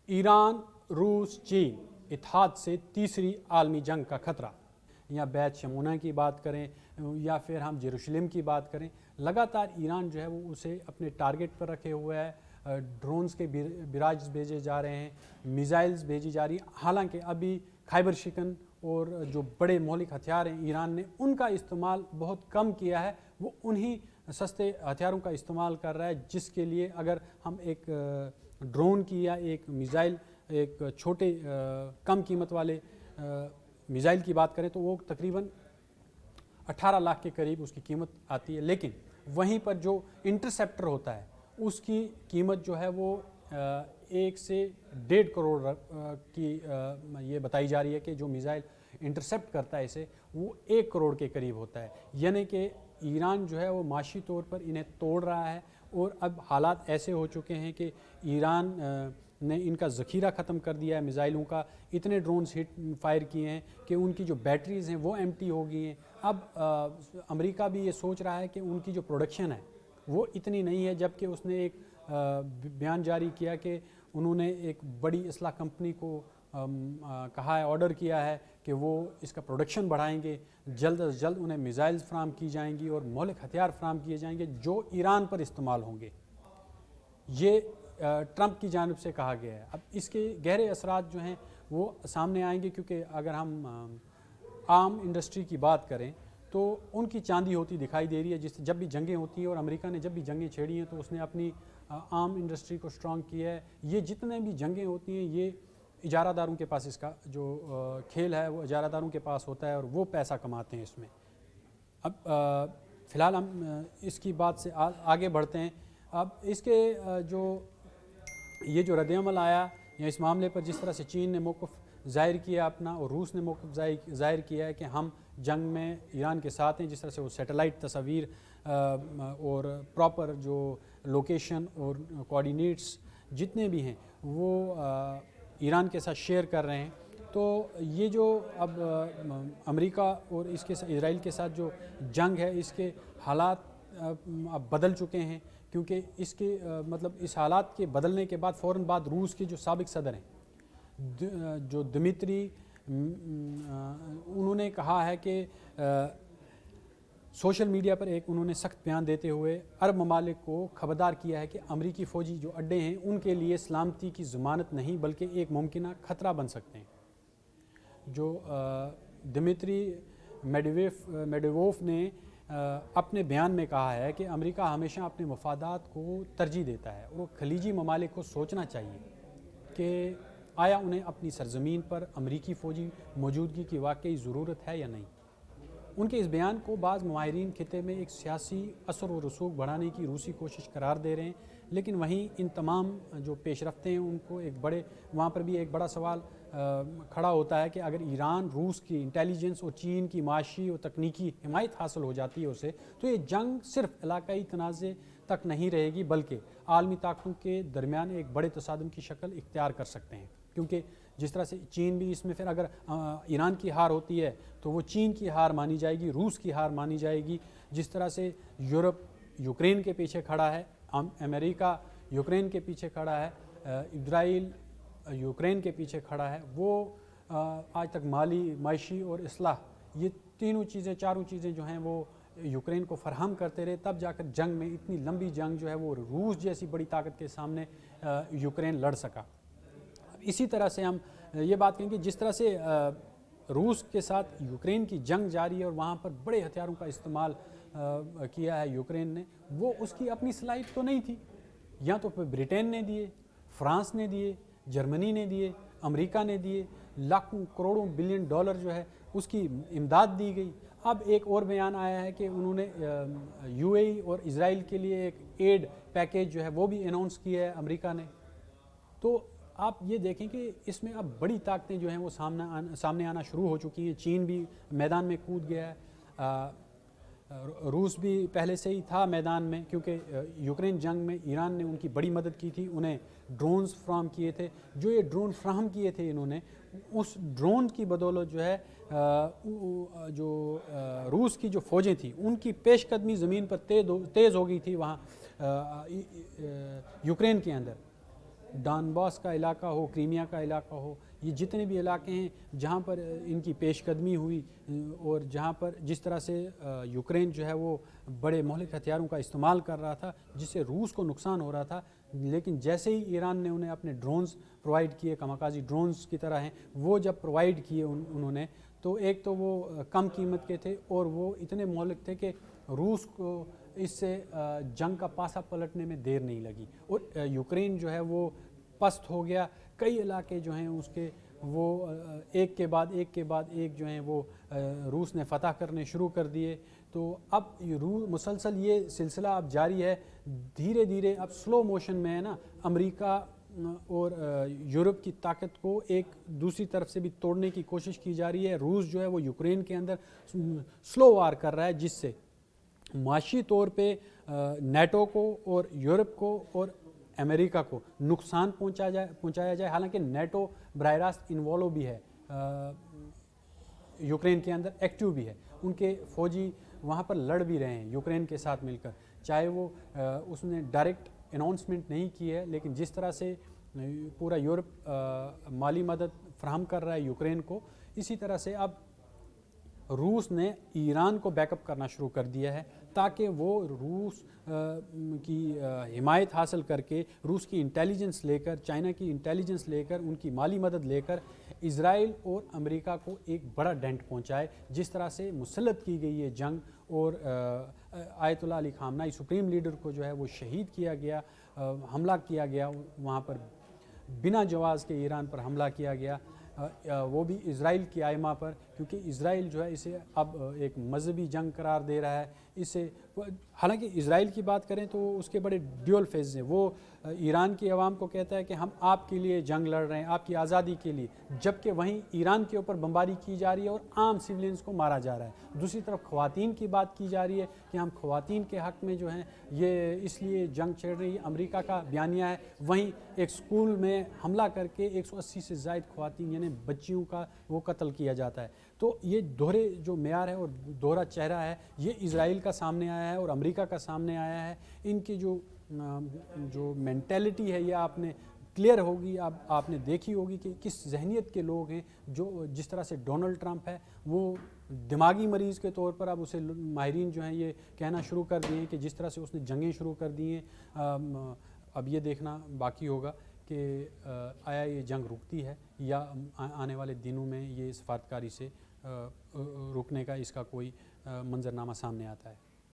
ایران روس چین اتحاد سے تیسری عالمی جنگ کا خطرہ، یا بیت شمونہ کی بات کریں یا پھر ہم یروشلم کی بات کریں، لگاتار ایران جو ہے وہ اسے اپنے ٹارگٹ پر رکھے ہوئے ہے. ڈرونز کے براج بھیجے جا رہے ہیں، میزائلز بھیجی جا رہی ہیں. حالانکہ ابھی خیبر شکن اور جو بڑے مہلک ہتھیار ہیں ایران نے ان کا استعمال بہت کم کیا ہے. وہ انہی سستے ہتھیاروں کا استعمال کر رہا ہے جس کے لیے اگر ہم ایک ڈرون کی یا ایک میزائل، ایک چھوٹے کم قیمت والے میزائل کی بات کریں تو وہ تقریباً 18 لاکھ کے قریب اس کی قیمت آتی ہے. لیکن وہیں پر جو انٹرسیپٹر ہوتا ہے اس کی قیمت جو ہے وہ 1 سے 1.5 کروڑ کی یہ بتائی جا رہی ہے کہ جو میزائل انٹرسیپٹ کرتا ہے اسے وہ 1 کروڑ کے قریب ہوتا ہے. یعنی کہ ایران جو ہے وہ معاشی طور پر انہیں توڑ رہا ہے، اور اب حالات ایسے ہو چکے ہیں کہ ایران نے ان کا ذخیرہ ختم کر دیا ہے میزائلوں کا. اتنے ڈرونز فائر کیے ہیں کہ ان کی جو بیٹریز ہیں وہ ایمٹی ہو گئی ہیں. اب امریکہ بھی یہ سوچ رہا ہے کہ ان کی جو پروڈکشن ہے وہ اتنی نہیں ہے، جبکہ اس نے ایک بیان جاری کیا کہ انہوں نے ایک بڑی اسلحہ کمپنی کو کہا ہے، آرڈر کیا ہے کہ وہ اس کا پروڈکشن بڑھائیں گے. جلد از جلد انہیں میزائلز فراہم کی جائیں گی اور مہلک ہتھیار فراہم کیے جائیں گے جو ایران پر استعمال ہوں گے. یہ ٹرمپ کی جانب سے کہا گیا ہے. اب اس کے گہرے اثرات جو ہیں وہ سامنے آئیں گے، کیونکہ اگر ہم عام انڈسٹری کی بات کریں تو ان کی چاندی ہوتی دکھائی دے رہی ہے. جب بھی جنگیں ہوتی ہیں اور امریکہ نے جب بھی جنگیں چھیڑی ہیں تو اس نے اپنی عام انڈسٹری کو اسٹرانگ کیا ہے. یہ جتنے بھی جنگیں ہوتی ہیں یہ اجارہ داروں کے پاس اس کا جو کھیل ہے وہ اجارہ داروں کے پاس ہوتا ہے اور وہ پیسہ کماتے ہیں اس میں. اب فی الحال ہم اس کی بات سے آگے بڑھتے ہیں. اب اس کے یہ جو رد عمل آیا یا اس معاملے پر جس طرح سے چین نے موقف ظاہر کیا اپنا اور روس نے موقف ظاہر کیا ہے کہ ہم جنگ میں ایران کے ساتھ ہیں، جس طرح سے وہ سیٹلائٹ تصاویر اور پراپر جو لوکیشن اور کوآرڈینیٹس جتنے بھی ہیں وہ ایران کے ساتھ شیئر کر رہے ہیں. تو یہ جو اب امریکہ اور اس کے اسرائیل کے ساتھ جو جنگ ہے اس کے حالات اب بدل چکے ہیں، کیونکہ اس کے مطلب اس حالات کے بدلنے کے بعد فوراً بعد روس کے جو سابق صدر ہیں جو دمیتری، انہوں نے کہا ہے کہ سوشل میڈیا پر ایک انہوں نے سخت بیان دیتے ہوئے عرب ممالک کو خبردار کیا ہے کہ امریکی فوجی جو اڈے ہیں ان کے لیے سلامتی کی ضمانت نہیں بلکہ ایک ممکنہ خطرہ بن سکتے ہیں. جو دمیتری میڈویوف نے اپنے بیان میں کہا ہے کہ امریکہ ہمیشہ اپنے مفادات کو ترجیح دیتا ہے اور وہ خلیجی ممالک کو سوچنا چاہیے کہ آیا انہیں اپنی سرزمین پر امریکی فوجی موجودگی کی واقعی ضرورت ہے یا نہیں. ان کے اس بیان کو بعض ماہرین خطے میں ایک سیاسی اثر و رسوخ بڑھانے کی روسی کوشش قرار دے رہے ہیں. لیکن وہیں ان تمام جو پیش رفتے ہیں ان کو وہاں پر بھی ایک بڑا سوال کھڑا ہوتا ہے کہ اگر ایران روس کی انٹیلیجنس اور چین کی معاشی اور تکنیکی حمایت حاصل ہو جاتی ہے اسے، تو یہ جنگ صرف علاقائی تنازع تک نہیں رہے گی بلکہ عالمی طاقتوں کے درمیان ایک بڑے تصادم کی شکل اختیار کر سکتے ہیں. کیونکہ جس طرح سے چین بھی اس میں پھر اگر ایران کی ہار ہوتی ہے تو وہ چین کی ہار مانی جائے گی، روس کی ہار مانی جائے گی. جس طرح سے یورپ یوکرین کے پیچھے کھڑا ہے، امریکہ یوکرین کے پیچھے کھڑا ہے، اسرائیل یوکرین کے پیچھے کھڑا ہے، وہ آج تک مالی، معاشی اور اصلاح یہ چاروں چیزیں جو ہیں وہ یوکرین کو فراہم کرتے رہے. تب جا کر جنگ میں اتنی لمبی جنگ جو ہے وہ روس جیسی بڑی طاقت کے سامنے یوکرین لڑ سکا. اسی طرح سے ہم یہ بات کہیں کہ جس طرح سے روس کے ساتھ یوکرین کی جنگ جاری ہے اور وہاں پر بڑے ہتھیاروں کا استعمال کیا ہے یوکرین نے، وہ اس کی اپنی صلاحیت تو نہیں تھی. یا تو برٹین نے دیے، فرانس نے دیے، جرمنی نے دیے، امریکہ نے دیے، لاکھوں کروڑوں بلین ڈالر جو ہے اس کی امداد دی گئی. اب ایک اور بیان آیا ہے کہ انہوں نے یو اے ای اور اسرائیل کے لیے ایک ایڈ پیکیج جو ہے وہ بھی اناؤنس کیا ہے امریکہ نے. تو آپ یہ دیکھیں کہ اس میں اب بڑی طاقتیں جو ہیں وہ سامنے آنا شروع ہو چکی ہیں. چین بھی میدان میں کود گیا ہے، روس بھی پہلے سے ہی تھا میدان میں، کیونکہ یوکرین جنگ میں ایران نے ان کی بڑی مدد کی تھی، انہیں ڈرونز فراہم کیے تھے. جو یہ ڈرون فراہم کیے تھے انہوں نے، اس ڈرون کی بدولت جو ہے جو روس کی جو فوجیں تھیں ان کی پیش قدمی زمین پر تیز ہو گئی تھی وہاں یوکرین کے اندر. ڈانباس کا علاقہ ہو، کریمیا کا علاقہ ہو، یہ جتنے بھی علاقے ہیں جہاں پر ان کی پیش قدمی ہوئی اور جہاں پر جس طرح سے یوکرین جو ہے وہ بڑے مہلک ہتھیاروں کا استعمال کر رہا تھا جس سے روس کو نقصان ہو رہا تھا، لیکن جیسے ہی ایران نے انہیں اپنے ڈرونز پرووائڈ کیے، کماکازی ڈرونز کی طرح ہیں، وہ جب پرووائڈ کیے انہوں نے، تو ایک تو وہ کم قیمت کے تھے اور وہ اتنے مہلک تھے کہ روس کو اس سے جنگ کا پاسا پلٹنے میں دیر نہیں لگی اور یوکرین جو ہے وہ پست ہو گیا۔ کئی علاقے جو ہیں اس کے وہ ایک کے بعد ایک جو ہیں وہ روس نے فتح کرنے شروع کر دیے۔ تو اب مسلسل یہ سلسلہ اب جاری ہے، دھیرے دھیرے اب سلو موشن میں ہے نا، امریکہ اور یورپ کی طاقت کو ایک دوسری طرف سے بھی توڑنے کی کوشش کی جا رہی ہے۔ روس جو ہے وہ یوکرین کے اندر سلو وار کر رہا ہے، جس سے معاشی طور پہ نیٹو کو اور یورپ کو اور امریکہ کو نقصان پہنچایا جائے، حالانکہ نیٹو براہ راست انوالو بھی ہے یوکرین کے اندر، ایکٹیو بھی ہے، ان کے فوجی وہاں پر لڑ بھی رہے ہیں یوکرین کے ساتھ مل کر، چاہے وہ اس نے ڈائریکٹ اناؤنسمنٹ نہیں کی ہے، لیکن جس طرح سے پورا یورپ مالی مدد فراہم کر رہا ہے یوکرین کو، اسی طرح سے اب روس نے ایران کو بیک اپ کرنا شروع کر دیا ہے تاکہ وہ روس کی حمایت حاصل کر کے، روس کی انٹیلیجنس لے کر، چائنا کی انٹیلیجنس لے کر، ان کی مالی مدد لے کر اسرائیل اور امریکہ کو ایک بڑا ڈینٹ پہنچائے۔ جس طرح سے مسلط کی گئی ہے جنگ اور آیت اللہ علی خامنائی سپریم لیڈر کو جو ہے وہ شہید کیا گیا، حملہ کیا گیا وہاں پر، بنا جواز کے ایران پر حملہ کیا گیا، وہ بھی اسرائیل کی آئمہ پر، کیونکہ اسرائیل جو ہے اسے اب ایک مذہبی جنگ قرار دے رہا ہے۔ اسے حالانکہ اسرائیل کی بات کریں تو اس کے بڑے ڈیول فیز ہیں، وہ ایران کی عوام کو کہتا ہے کہ ہم آپ کے لیے جنگ لڑ رہے ہیں، آپ کی آزادی کے لیے، جبکہ وہیں ایران کے اوپر بمباری کی جا رہی ہے اور عام سویلینز کو مارا جا رہا ہے۔ دوسری طرف خواتین کی بات کی جا رہی ہے کہ ہم خواتین کے حق میں جو ہیں یہ اس لیے جنگ چھیڑ رہی ہے، امریکہ کا بیانیہ ہے، وہیں ایک سکول میں حملہ کر کے 180 سے زائد خواتین یعنی بچیوں کا وہ قتل کیا جاتا ہے۔ تو یہ دوہرے جو معیار ہے اور دوہرا چہرہ ہے، یہ اسرائیل کا سامنے آیا ہے اور امریکہ کا سامنے آیا ہے۔ ان کی جو مینٹیلٹی ہے یہ آپ نے کلیئر ہوگی، آپ نے دیکھی ہوگی کہ کس ذہنیت کے لوگ ہیں، جو جس طرح سے ڈونلڈ ٹرمپ ہے وہ دماغی مریض کے طور پر اب اسے ماہرین جو ہیں یہ کہنا شروع کر دیے ہیں کہ جس طرح سے اس نے جنگیں شروع کر دی ہیں، اب یہ دیکھنا باقی ہوگا کہ آیا یہ جنگ رکتی ہے یا آنے والے دنوں میں یہ سفارتکاری سے رکنے کا اس کا کوئی منظرنامہ سامنے آتا ہے۔